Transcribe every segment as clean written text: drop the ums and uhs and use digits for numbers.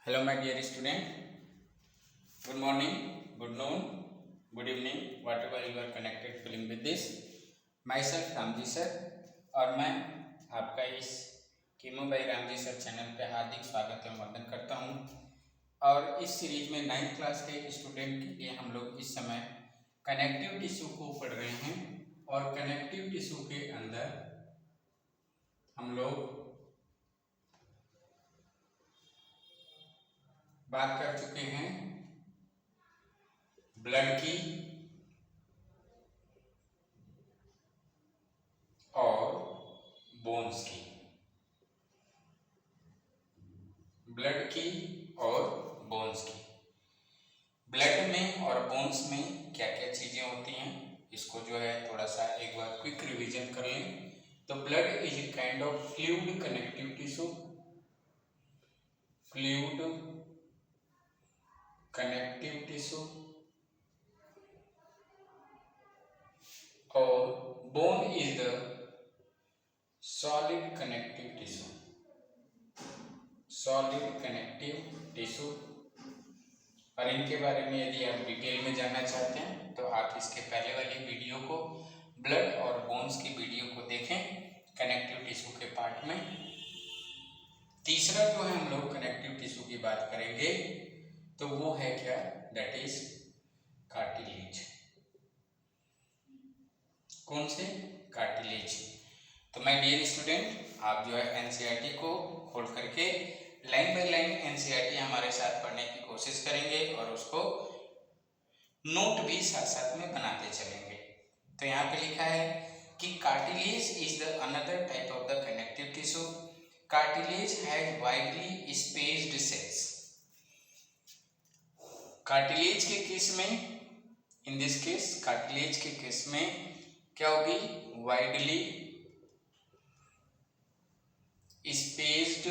Hello, my dear student. Good morning, good noon, good evening, whatever you are connected feeling with this. Myself Ramji sir और मैं आपका इस chemo भाई Ramji sir channel पे हार्दिक स्वागत एवं वंदन करता हूँ। और इस सीरीज में 9th क्लास के स्टूडेंट के लिए हम लोग इस समय कनेक्टिव टिश्यू को पढ़ रहे हैं और कनेक्टिव टिश्यू के अंदर हम लोग बात कर चुके हैं ब्लड की और बोन्स की। ब्लड की और बोन्स की। ब्लड में और बोन्स में क्या क्या चीजें होती हैं, इसको जो है थोड़ा सा एक बार क्विक रिवीजन कर लें। तो blood is a kind of fluid connective tissue, fluid connective tissue, और bone is the solid connective tissue, solid connective tissue. और इनके बारे में यदि आप डिटेल में जानना चाहते हैं तो आप इसके पहले वाली वीडियो को, ब्लड और बोन्स की वीडियो को देखें कनेक्टिव टिश्यू के पार्ट में। तीसरा जो है हम लोग कनेक्टिव टिश्यू की बात करेंगे तो वो है क्या, दैट इज कार्टिलेज। कौन से? कार्टिलेज। तो माय डियर स्टूडेंट, आप जो है एनसीईआरटी को खोल करके लाइन बाय लाइन एनसीईआरटी हमारे साथ पढ़ने की कोशिश करेंगे और उसको नोट भी साथ साथ में बनाते चलेंगे। तो यहाँ पे लिखा है कि cartilage is the another type of the connective tissue. Cartilage has widely spaced cells. Cartilage के केस में, इन दिस केस कार्टिलेज के केस में क्या होगी, वाइडली स्पेस्ड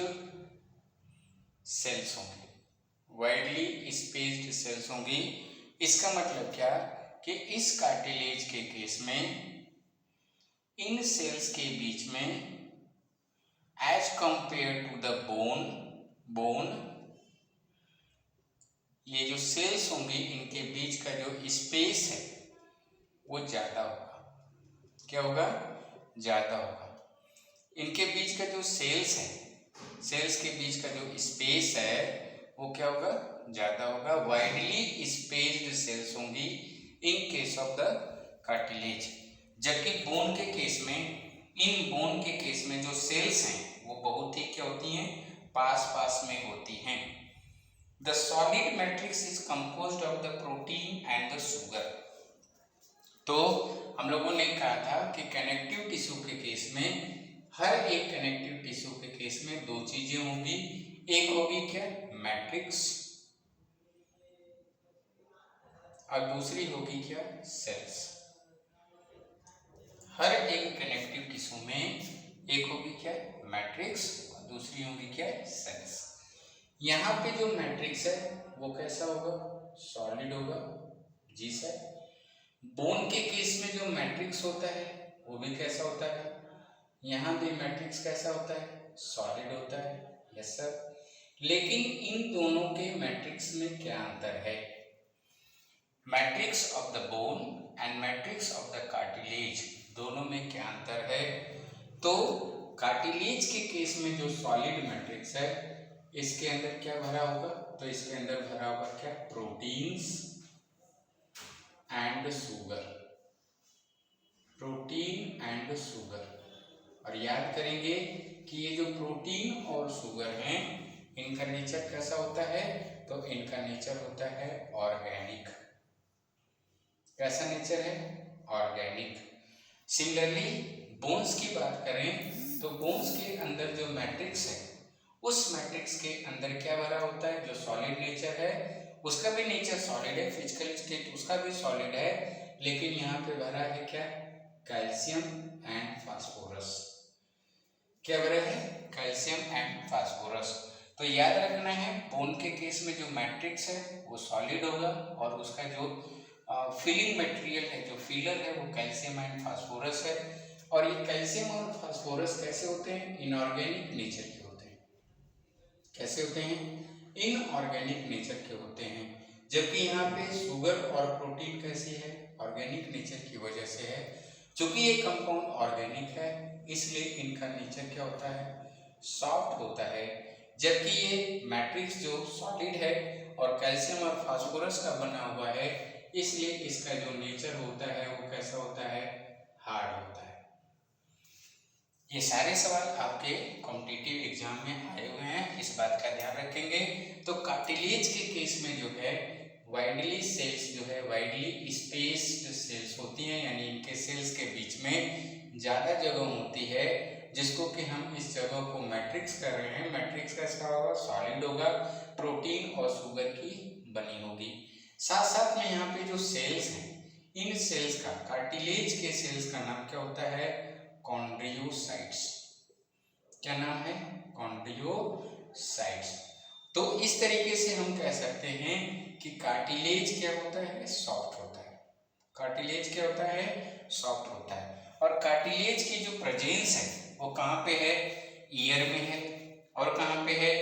सेल्स होंगे, वाइडली स्पेस्ड सेल्स होंगी। इसका मतलब क्या कि इस कार्टिलेज के केस में इन सेल्स के बीच में as compared to the bone ये जो सेल्स होंगी इनके बीच का जो स्पेस है वो ज्यादा होगा। क्या होगा? ज्यादा होगा। इनके बीच का जो सेल्स है, सेल्स के बीच का जो स्पेस है वो क्या होगा? ज्यादा होगा। वाइडली स्पेस्ड सेल्स होंगी in case of the cartilage. जबकि बोन के केस में, इन बोन के केस में जो सेल्स हैं वो बहुत ही क्या होती हैं, पास पास में होती हैं। The solid matrix is composed of the protein and the sugar. तो हम लोगों ने कहा था कि कनेक्टिव टिश्यू के केस में, हर एक कनेक्टिव टिश्यू के केस में दो चीजें होंगी। एक होगी क्या, मैट्रिक्स, और दूसरी होगी क्या, सेल्स। हर एक कनेक्टिव टिश्यू में एक होगी क्या, मैट्रिक्स, और दूसरी होगी क्या, सेल्स। यहाँ पे जो मैट्रिक्स है वो कैसा होगा, सॉलिड होगा। जी सर। बोन के केस में जो मैट्रिक्स होता है वो भी कैसा होता है, यहाँ भी मैट्रिक्स कैसा होता है, सॉलिड होता है। Yes sir. लेकिन इन दोनों के मैट्रिक्स में क्या अंतर है? Matrix of the bone and matrix of the cartilage, दोनों में क्या अंतर है? तो कार्टिलेज के केस में जो सॉलिड मैट्रिक्स है इसके अंदर क्या भरा होगा, तो इसके अंदर भरा होगा क्या, proteins and sugar, protein and sugar. और याद करेंगे कि ये जो प्रोटीन और शुगर हैं इनका नेचर कैसा होता है, तो इनका नेचर होता है ऑर्गेनिक। कैसा नेचर है, ऑर्गेनिक। सिमिलरली बोन्स की बात करें तो बोन्स के अंदर जो मैट्रिक्स है उस मैट्रिक्स के अंदर क्या भरा होता है, जो सॉलिड नेचर है उसका भी नेचर सॉलिड है, फिजिकल स्टेट उसका भी सॉलिड है, लेकिन यहाँ पे भरा है क्या, कैल्शियम एंड फास्फोरस। क्या भरा है, कैल्शियम एंड फास्फोरस। तो याद रखना है बोन के केस में जो मैट्रिक्स है वो सॉलिड होगा और उसका जो फिलिंग मटेरियल है, जो फिलर है वो कैल्शियम एंड फास्फोरस है। और ये कैल्शियम और फास्फोरस कैसे होते हैं, इनऑर्गेनिक नेचर के होते हैं। कैसे होते हैं, इनऑर्गेनिक नेचर के होते हैं। जबकि यहाँ पे शुगर और प्रोटीन कैसी है, ऑर्गेनिक नेचर की वजह से है। चूंकि ये कंपाउंड ऑर्गेनिक है इसलिए इनका नेचर क्या होता है, सॉफ्ट होता है। जबकि ये मैट्रिक्स जो सॉलिड है और कैल्शियम और फास्फोरस का बना हुआ है इसलिए इसका जो नेचर होता है वो कैसा होता है, हार्ड होता है। ये सारे सवाल आपके कॉम्पिटिटिव एग्जाम में आए हुए हैं, इस बात का ध्यान रखेंगे। तो कार्टिलेज के केस में जो है वाइडली सेल्स जो है वाइडली स्पेस्ड सेल्स होती हैं, यानी इनके सेल्स के बीच में ज़्यादा जगह होती है, जिसको कि हम इस जगह को मैट्रिक्स कर रहे हैं। मैट्रिक्स कैसा होगा, सॉलिड होगा, प्रोटीन और शुगर की बनी होगी। साथ साथ में यहाँ पे जो सेल्स हैं इन सेल्स का, कार्टिलेज के सेल्स का नाम क्या होता है, कॉन्ड्रियोसाइट्स। क्या नाम है, कॉन्ड्रियोसाइट्स। तो इस तरीके से हम कह सकते हैं कि कार्टिलेज क्या होता है, सॉफ्ट होता है। कार्टिलेज क्या होता है, सॉफ्ट होता है। और कार्टिलेज की जो प्रेजेंस है वो कहाँ पे है, ईयर में है, और कहाँ पे है,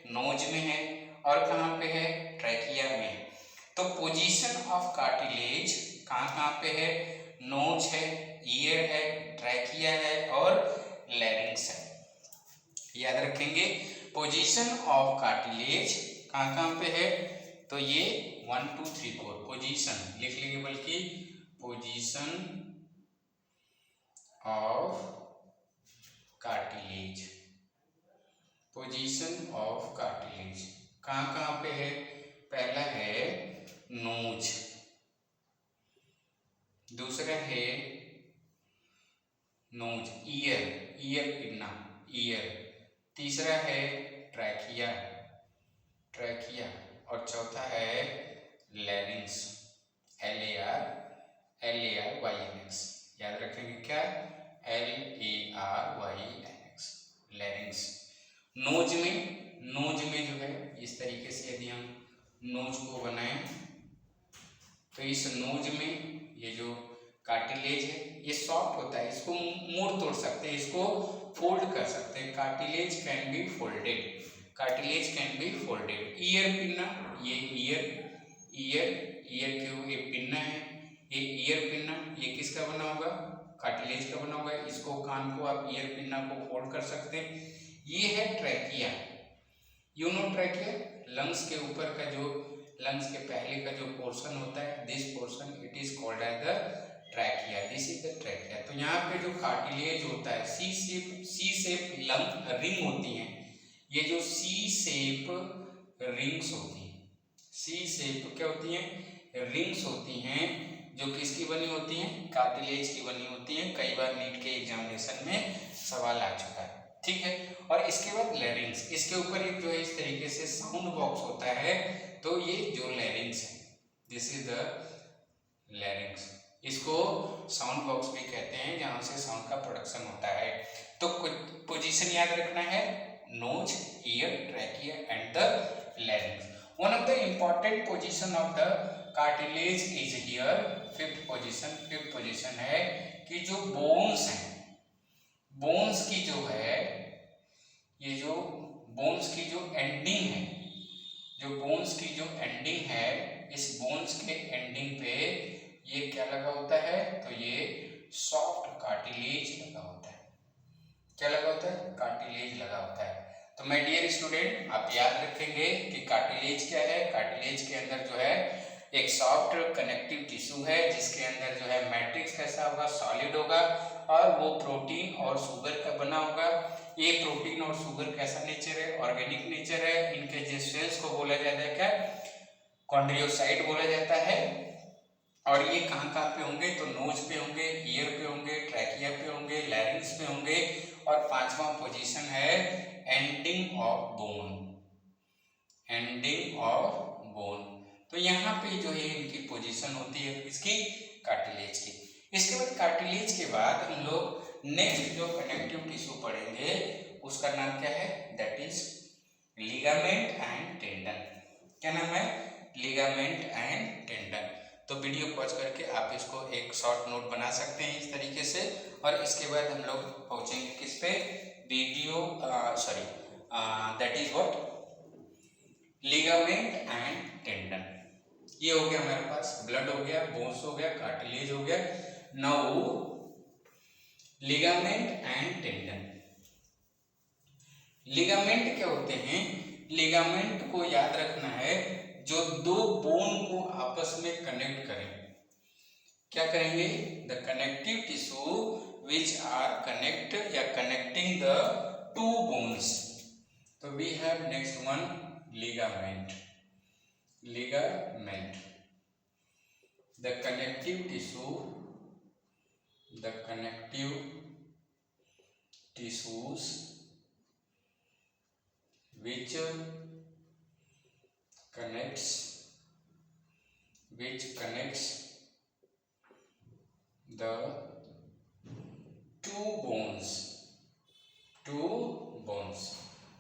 नोज में है, और कहाँ पे है, ट्रैकिया में है। तो पोजीशन ऑफ कार्टिलेज कहाँ पे है, नोज है, ईयर है, ट्रैकिया है और लैरिंक्स है। याद रखेंगे पोजीशन ऑफ कार्टिलेज कहाँ पे है, तो ये 1 2 3 4 पोजीशन लिख लेंगे, बल्कि position of cartilage, position of cartilage कहाँ पे है, पहला है नोज, दूसरा है नोज, ईयर पिन्ना, ईयर, तीसरा है ट्रैकिया, और चौथा है लैरिंक्स, LARYNX। याद रखेंगे क्या, LARYNX, लैरिंक्स। नोज में जो है इस तरीके से यदि हम नोज को बनाएं तो इस नोज में ये जो कार्टिलेज है ये सॉफ्ट होता है, इसको मोड़ तोड़ सकते हैं, इसको फोल्ड कर सकते हैं। Cartilage can be folded, ear pinna, ये ईयर के पिन्ना है, ये ईयर पिन्ना, ये किसका बना होगा, कार्टिलेज का बना होगा। इसको कान को आप ईयर पिन्ना को फोल्ड कर सकते हैं। ये है ट्रैकिया, ट्रैकिया लंग्स के ऊपर का जो, लंग्स के पहले का जो पोर्शन होता है, this portion it is called as the trachea, this is the trachea. तो यहाँ पे जो कार्टिलेज होता है, सी शेप लंग रिंग होती हैं, ये जो सी शेप रिंग्स होती हैं, सी शेप क्या होती हैं, रिंग्स होती हैं, जो किसकी बनी होती हैं, कार्टिलेज की बनी होती हैं। कई बार नीट के एग्जामिनेशन में सवाल आ चुका है, ठीक है। और इसके बाद लैरिंक्स, इसके ऊपर एक जो है इस तरीके से साउंड बॉक्स होता है, तो ये जो लैरिंक्स है, दिस इज द लैरिंक्स, इसको साउंड बॉक्स भी कहते हैं, जहां से साउंड का प्रोडक्शन होता है। तो पोजीशन याद रखना है, nose, ear, trachea and the larynx. One of the important position of the cartilage is here, fifth position है कि जो बोन्स हैं, बोन्स की जो है, ये जो बोन्स की जो एंडिंग है, जो बोन्स की जो एंडिंग है, इस बोन्स के एंडिंग पे ये क्या लगा होता है, तो ये सॉफ्ट कार्टिलेज लगा होता है। क्या लगा होता है, कार्टिलेज लगा होता है। तो माय डियर स्टूडेंट, आप याद रखेंगे कि कार्टिलेज क्या है। कार्टिलेज के अंदर जो है एक सॉफ्ट कनेक्टिव टिश्यू है, जिसके अंदर जो है मैट्रिक्स कैसा होगा, सॉलिड होगा, और वो प्रोटीन और शुगर का बना होगा। ये प्रोटीन और शुगर कैसा नेचर है, ऑर्गेनिक नेचर है। इनके जो सेल्स को बोला जाता है क्या, कॉन्ड्रियोसाइट बोला जाता है। और ये कहाँ पे होंगे, तो नोज पे होंगे, ईयर पे होंगे, ट्रैकिया पे होंगे, लैरिंक्स पे होंगे। और पांचवा पोजीशन है एंडिंग ऑफ बोन, तो यहाँ पे जो है इनकी पोजीशन होती है इसकी, कार्टिलेज की। इसके बाद कार्टिलेज के बाद हम लोग नेक्स्ट जो कनेक्टिव टिश्यू पढ़ेंगे उसका नाम क्या है, that is ligament and tendon. क्या नाम है, लिगामेंट एंड टेंडन। तो वीडियो पॉज करके आप इसको एक शॉर्ट नोट बना सकते हैं इस तरीके से। और इसके बाद हम लोग पहुंचेंगे किस पे, video that is what ligament and tendon. ये हो गया हमारे पास, ब्लड हो गया, बोन्स हो गया, कार्टिलेज हो गया। Now ligament and tendon. Ligament क्या होते हैं? लिगामेंट को याद रखना है, जो दो बोन को आपस में कनेक्ट करें। क्या करेंगे? The connective tissue which are connect या कनेक्टिंग द टू बोन्स। तो we have next one ligament. Ligament, the connective tissue, the connective tissues which connects the two bones,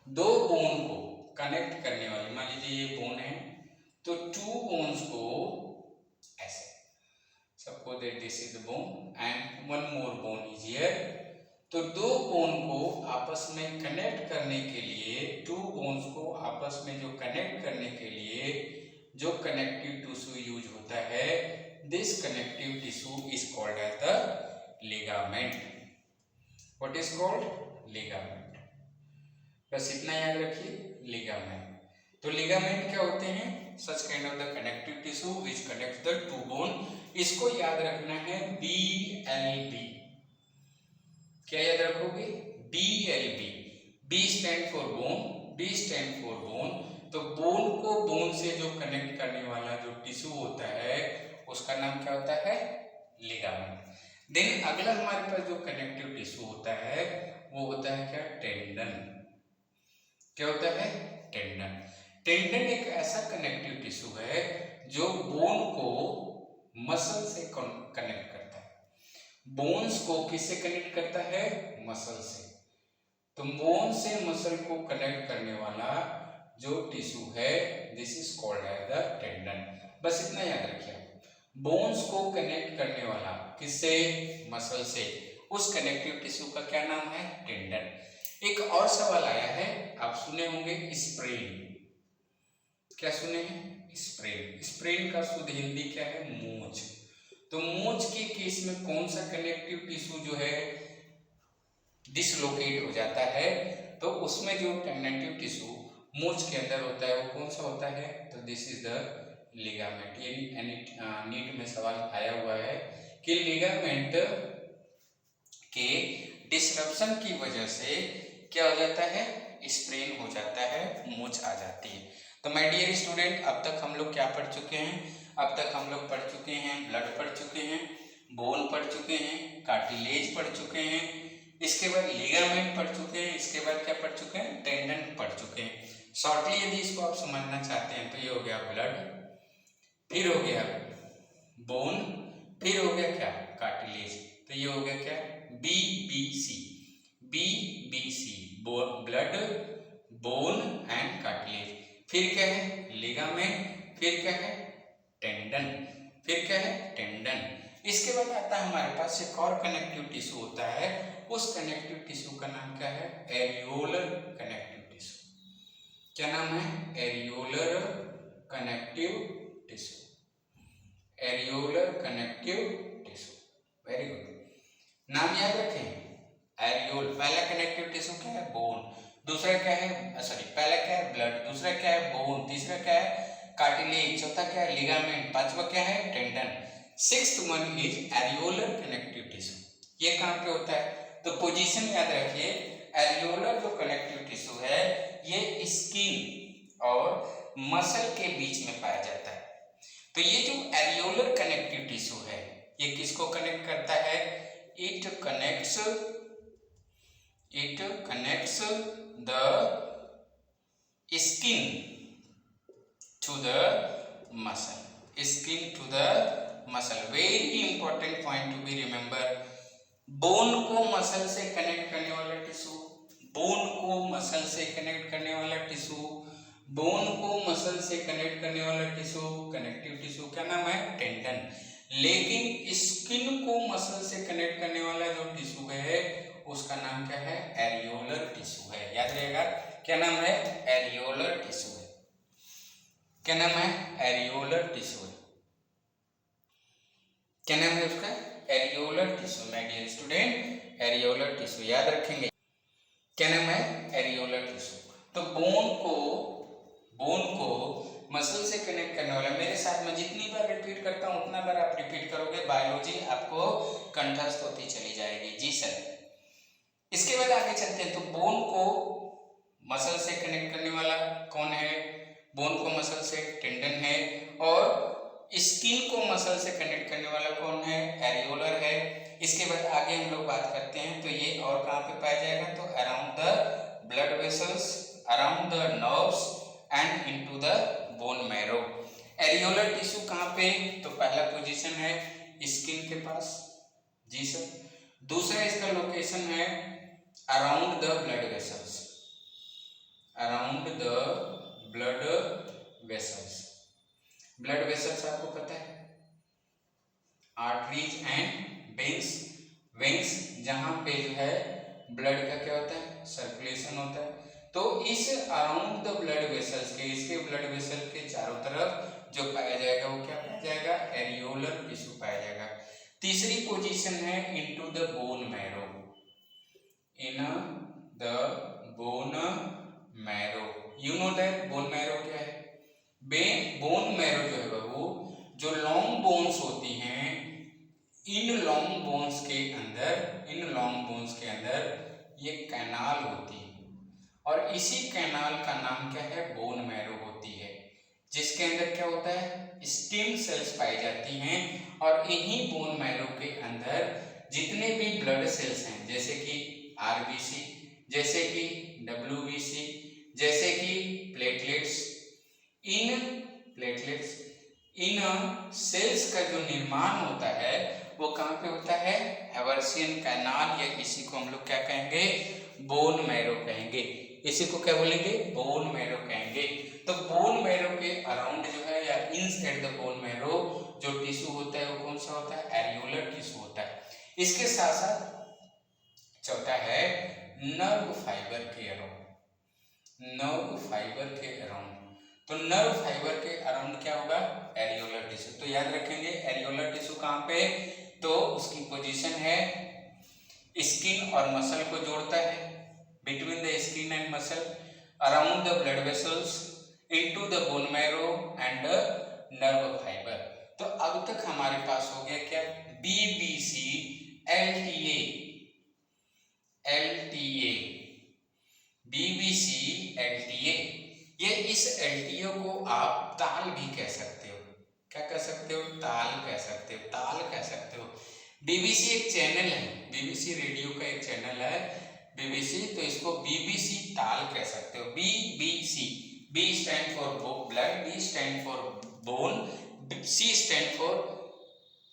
दो बोन को कनेक्ट करने वाली, मान लीजिए ये बोन है, तो टू बोन्स को ऐसे, suppose that this is the bone and one more bone is here. तो दो बोन को आपस में कनेक्ट करने के लिए, टू बोन्स को आपस में जो कनेक्ट करने के लिए जो कनेक्टिव टिश्यू यूज होता है, this connective tissue is called as the ligament. What is called? Ligament. बस इतना याद रखिए, लिगामेंट। तो लिगामेंट क्या होते हैं? Such kind of the connective tissue which connects the two bone. इसको याद रखना है BLB। क्या याद रखोगे? BLB। B stand for bone, B stand for bone. तो बोन को बोन से जो कनेक्ट करने वाला जो टिश्यू होता है, उसका नाम क्या होता है? लिगामेंट। देन अगला हमारे पास जो कनेक्टिव टिश्यू होता है, वो होता है क्या? टेंडन। क्या होता है? टेंडन। टेंडन एक ऐसा कनेक्टिव टिश्यू है जो बोन को मसल से कनेक्ट करता है। बोन्स को किससे कनेक्ट करता है? मसल से। तो बोन से मसल को कनेक्ट करने वाला जो टिश्यू है, this is called as the tendon. बस इतना याद रखिए, बोन्स को कनेक्ट करने वाला किससे? मसल से। उस कनेक्टिव टिश्यू का क्या नाम है? टेंडन। एक और सवाल आया है, आप सुने होंगे स्प्रेन। क्या सुने हैं? स्प्रेन। स्प्रेन का शुद्ध हिंदी क्या है? मूंछ। तो मूंछ के केस में कौन सा कनेक्टिव टिश्यू जो है डिसलोकेट हो जाता है, तो उसमें जो कनेक्टिव टिश्यू मूंछ के अंदर होता है, वो कौन सा होता है? तो दिस इज द लिगामेंट। ये नीट में सवाल आया हुआ है कि लिगामेंट के डिसरप्शन की वजह से क्या हो जाता है? स्प्रेन हो जाता है, मूंछ आ जाती है। तो माय डियर स्टूडेंट, अब तक हम लोग क्या पढ़ चुके हैं? अब तक हम लोग पढ़ चुके हैं, ब्लड पढ़ चुके हैं, बोन पढ़ चुके हैं, कार्टिलेज पढ़ चुके हैं, इसके बाद लिगामेंट पढ़ चुके हैं, इसके बाद क्या पढ़ चुके हैं? टेंडन पढ़ चुके हैं। शॉर्टली यदि इसको आप समझना चाहते हैं, तो ये हो गया ब्लड, फिर हो गया बोन, फिर हो गया क्या? कार्टिलेज। तो ये हो गया क्या? BBC। Blood, bone and cartilage. फिर क्या है? लिगामेंट। फिर क्या है? टेंडन। फिर क्या है? टेंडन। इसके बाद आता है हमारे पास एक और कनेक्टिव टिश्यू होता है, उस कनेक्टिव टिश्यू का नाम क्या है? Areolar connective tissue. क्या नाम है? Areolar connective tissue. Areolar connective tissue. Very good, नाम याद रखें। एरियोल। पहला कनेक्टिव टिश्यू क्या है? बोन। दूसरा क्या है? पहला क्या है? ब्लड। दूसरा क्या है? बोन। तीसरा क्या है? कार्टिलेज। चौथा क्या है? लिगामेंट। पांचवा क्या है? Tendon. Sixth one is areolar connective tissue. ये कहां पे होता है? तो पोजीशन याद रखिए, एरियोलर जो कनेक्टिव टिश्यू है, ये स्किन और मसल के बीच में पाया जाता है। तो ये जो एरियोलर कनेक्टिव टिश्यू है, ये किसको कनेक्ट करता है? It connects the skin to the muscle. Skin to the muscle. Very important point to be remember. Bone को मसल से कनेक्ट करने वाला टिश्यू, बोन को मसल से कनेक्ट करने वाला टिश्यू, बोन को मसल से कनेक्ट करने वाला टिश्यू, कनेक्टिव टिश्यू क्या नाम है? टेंडन। लेकिन स्किन को मसल से कनेक्ट करने वाला जो टिश्यू है, उसका नाम क्या है? एरियोलर टिश्यू है। याद रहेगा, क्या नाम है? एरियोलर टिश्यू है। क्या नाम है? Areolar tissue. क्या नाम है उसका? Areolar tissue. My dear student, areolar tissue याद रखेंगे। क्या नाम है? Areolar tissue. तो बोन को मसल से कनेक्ट करने वाला, मेरे साथ में जितनी बार रिपीट करता हूं उतना बार आप रिपीट करोगे, बायोलॉजी आपको कंठस्थ होती चली जाएगी। जी सर। इसके बाद आगे चलते हैं। तो बोन को मसल से कनेक्ट करने वाला कौन है? बोन को मसल से टेंडन है। और स्किन को मसल से कनेक्ट करने वाला कौन है? एरियोलर है। इसके बाद आगे हम लोग बात करते हैं। तो ये और कहाँ पे पाया जाएगा? तो around the blood vessels, around the nerves and into the bone marrow. Areolar tissue कहाँ पे? तो पहला पोजीशन है स्किन के पास। जी सर। दूसरा इसका लोकेशन है around the blood vessels, around the blood vessels. Blood vessels आपको पता है, आर्टरीज एंड वेन्स। वेन्स जहां पे जो है ब्लड का क्या होता है? सर्कुलेशन होता है। तो इस अराउंड द ब्लड वेसल्स के, इसके ब्लड वेसल के चारों तरफ जो पाया जाएगा वो क्या पाया जाएगा? एरियोलर टिश्यू पाया जाएगा। तीसरी पोजीशन है into the bone marrow, in the bone marrow. You know that bone marrow क्या है? बोन मैरो जो है बाबू, जो लॉन्ग बोन्स होती हैं, इन लॉन्ग बोन्स के अंदर ये कैनाल होती है, और इसी कैनाल का नाम क्या है? बोन मैरो होती है, जिसके अंदर क्या होता है? स्टेम सेल्स पाई जाती हैं। और इन्हीं बोन मैरो के अंदर जितने भी ब्लड सेल्स हैं, जैसे कि आरबीसी, जैसे कि डब्ल्यूबीसी, जैसे कि प्लेटलेट्स, इन सेल्स का जो निर्माण होता है वो कहाँ पे होता है? हैवर्सियन कैनाल, या इसी को हम लोग क्या कहेंगे? बोन मैरो कहेंगे। इसी को क्या बोलेंगे? बोन मैरो कहेंगे। तो बोन मैरो के अराउंड जो है, या इनसाइड द बोन मैरो जो टिश्यू होता है वो कौन सा होता है? एरियोलर टिश्यू होता है। इसके साथ साथ चौथा है नर्व फाइबर के अराउंड, नर्व फाइबर के अराउंड। तो नर्व फाइबर के अराउंड क्या होगा? Areolar tissue. तो याद रखेंगे एरियोलर टिश्यू कहाँ पे? तो उसकी पोजीशन है स्किन और मसल को जोड़ता है, between the skin and muscle, around the blood vessels, into the bone marrow and nerve fibre. तो अब तक हमारे पास हो गया क्या? BBC, LTA, LTA, BBC, LTA. ये इस एलटीए को आप ताल भी कह सकते हो। क्या कह सकते हो? ताल कह सकते हो, ताल कह सकते हो। बीबीसी एक चैनल है, बीबीसी रेडियो का एक चैनल है बीबीसी, तो इसको बीबीसी ताल कह सकते हो। BBC, B stand for blood, B stand for bone, C stand for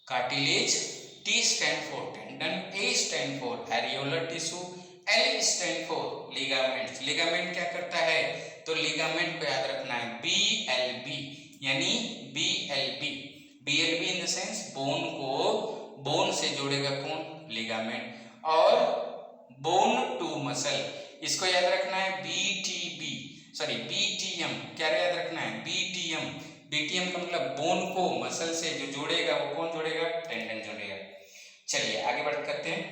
cartilage, T stand for tendon, A stand for areolar tissue, L stand for ligament. Ligament क्या करता है? तो लिगामेंट को याद रखना है बीएलबी, यानी BLB, BLB in the sense bone को बोन से जोड़ेगा कौन? लिगामेंट। और बोन टू मसल, इसको याद रखना है बीटीबी, सॉरी बीटीएम। क्या याद रखना है? बीटीएम। बीटीएम का मतलब बोन को मसल से जो जोड़ेगा वो कौन जोड़ेगा? टेंडन जोड़ेगा। चलिए आगे बढ़ करते हैं।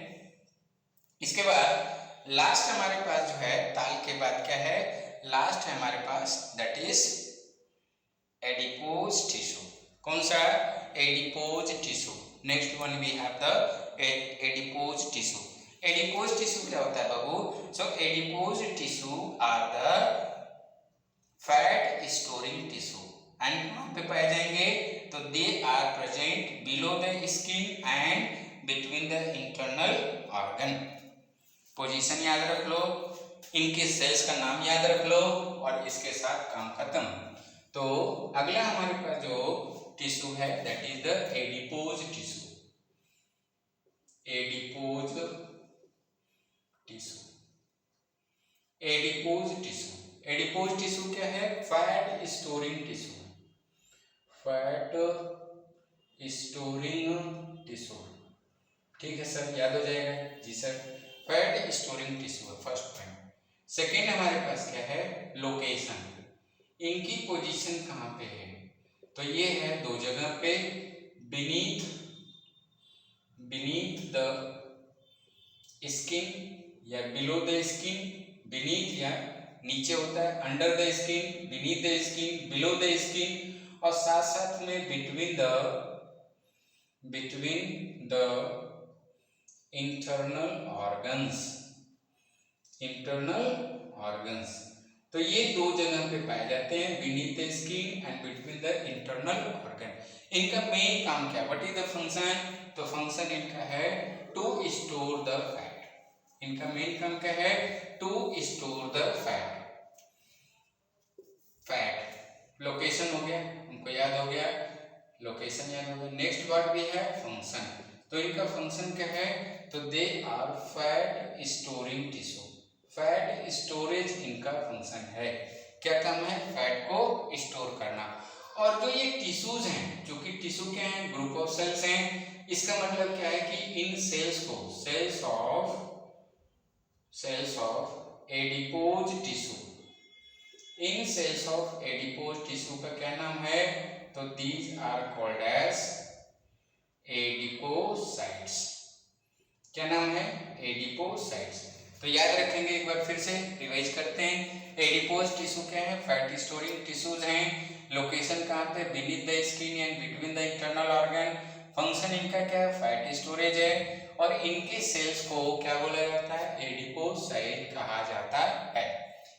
इसके बाद लास्ट हमारे पास जो है, ताल के बाद क्या है? लास्ट है हमारे पास, दैट इज एडिपोज टिश्यू। कौन सा? Adipose tissue. Next one we have the adipose tissue. Adipose tissue क्या होता है बाबू? So adipose tissue are the fat storing tissue, and कहाँ पे पाए जाएंगे? तो they are present below the skin and between the internal organ. Position याद रख लो, इनके सेल्स का नाम याद रख लो, और इसके साथ काम खत्म। तो अगला हमारे पास जो टिश्यू है that is the adipose tissue. Adipose tissue, adipose tissue. Adipose tissue क्या है? Fat storing tissue, fat storing tissue. ठीक है सर, याद हो जाएगा? जी सर, फैट स्टोरिंग टिश्यू है फर्स्ट पॉइंट। सेकेंड हमारे पास क्या है? लोकेशन। इनकी पोजीशन कहाँ पे है? तो ये है दो जगह पे, बीनीथ द स्किन या बिलो द स्किन। बीनीथ या नीचे होता है, under the skin, beneath the skin, below the skin, और साथ साथ में बिटवीन द इंटरनल ऑर्गन्स। तो ये दो जगह पे पाए जाते हैं, beneath the skin and between the internal organ. इनका मेन काम क्या है? What is the function? तो फंक्शन इनका है टू स्टोर द फैट। इनका मेन काम क्या है? To store the fat. Location हो गया, हमको याद हो गया, लोकेशन याद हो गया। नेक्स्ट वर्ड भी है फंक्शन। तो इनका फंक्शन क्या है? तो they are fat storing tissue. Fat storage इनका फंक्शन है। क्या काम है? फैट को स्टोर करना। और जो ये टिश्यूज हैं, जो कि टिश्यू क्या है? ग्रुप ऑफ सेल्स हैं। इसका मतलब क्या है कि इन सेल्स को सेल्स ऑफ एडिपोज टिश्यू, इन सेल्स ऑफ एडिपोज टिश्यू का क्या नाम है? तो these are called as adipocytes. क्या नाम है? एडिपोसाइट्स। तो याद रखेंगे, एक बार फिर से रिवाइज करते हैं। एडिपोज टिश्यू क्या है? फैट स्टोरिंग टिश्यूज हैं। लोकेशन कहाँ पे? Beneath the skin and between the internal organ. Function इनका क्या है? फैट स्टोरेज है। और इनके सेल्स को क्या बोला जाता है? एडिपोसाइट कहा जाता है।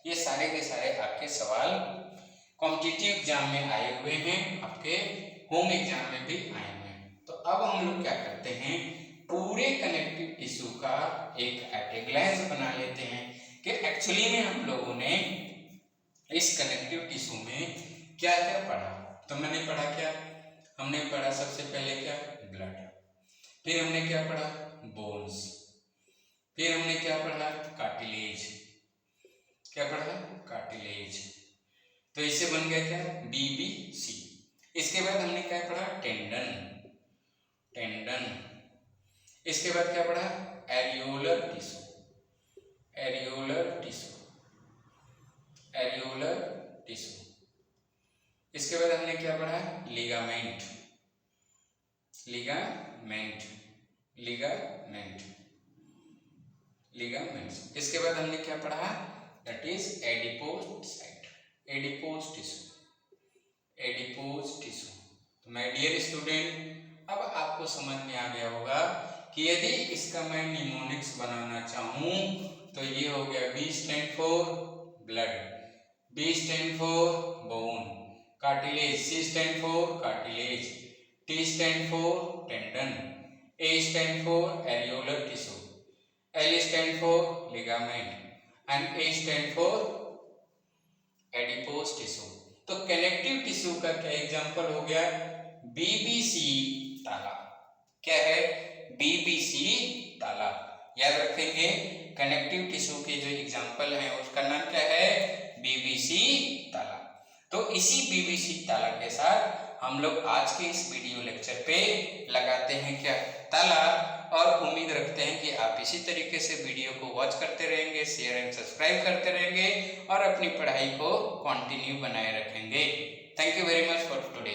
ये सारे के सारे आपके सवाल कॉम्पिटिटिव एग्जाम में आए हुए हैं, आपके होम एग्जाम में भी आए हुए हैं। तो अब हम लोग क्या करते हैं? पूरे कनेक्टिव टिश्यू का एक एट ए ग्लैंस बना लेते हैं कि एक्चुअली में हम लोगों ने इस कनेक्टिव टिश्यू में क्या क्या पढ़ा। तो मैंने पढ़ा क्या? हमने पढ़ा सबसे पहले क्या? ब्लड। फिर हमने क्या पढ़ा? बोन्स। फिर हमने क्या पढ़ा? कार्टिलेज। क्या पढ़ा? कार्टिलेज। तो इससे बन गया क्या? BBC। इसके बाद हमने क्या पढ़ा? टेंडन। इसके बाद क्या पढ़ा? Areolar tissue. इसके बाद हमने क्या पढ़ा? लिगामेंट्स। इसके बाद हमने क्या पढ़ा? That is adipose tissue. तो माय डियर स्टूडेंट, अब आपको समझ में आ गया होगा कि यदि इसका मैं निमोनिक्स बनाना चाहूं तो ये हो गया B stand for blood, B stand for bone, cartilage, C stand for cartilage, T stand for tendon, A stand for areolar tissue, L stand for ligament and A stand for adipose tissue. तो connective tissue का क्या example हो गया? BBC ताला। क्या है? BBC ताला। याद रखेंगे, कनेक्टिव टिश्यू के जो एग्जांपल है उसका नाम क्या है? BBC ताला। तो इसी BBC ताला के साथ हम लोग आज के इस वीडियो लेक्चर पे लगाते हैं क्या? ताला। और उम्मीद रखते हैं कि आप इसी तरीके से वीडियो को वॉच करते रहेंगे, शेयर एंड सब्सक्राइब करते रहेंगे और अपनी पढ़ाई को कंटिन्यू बनाए रखेंगे। Thank you very much for today.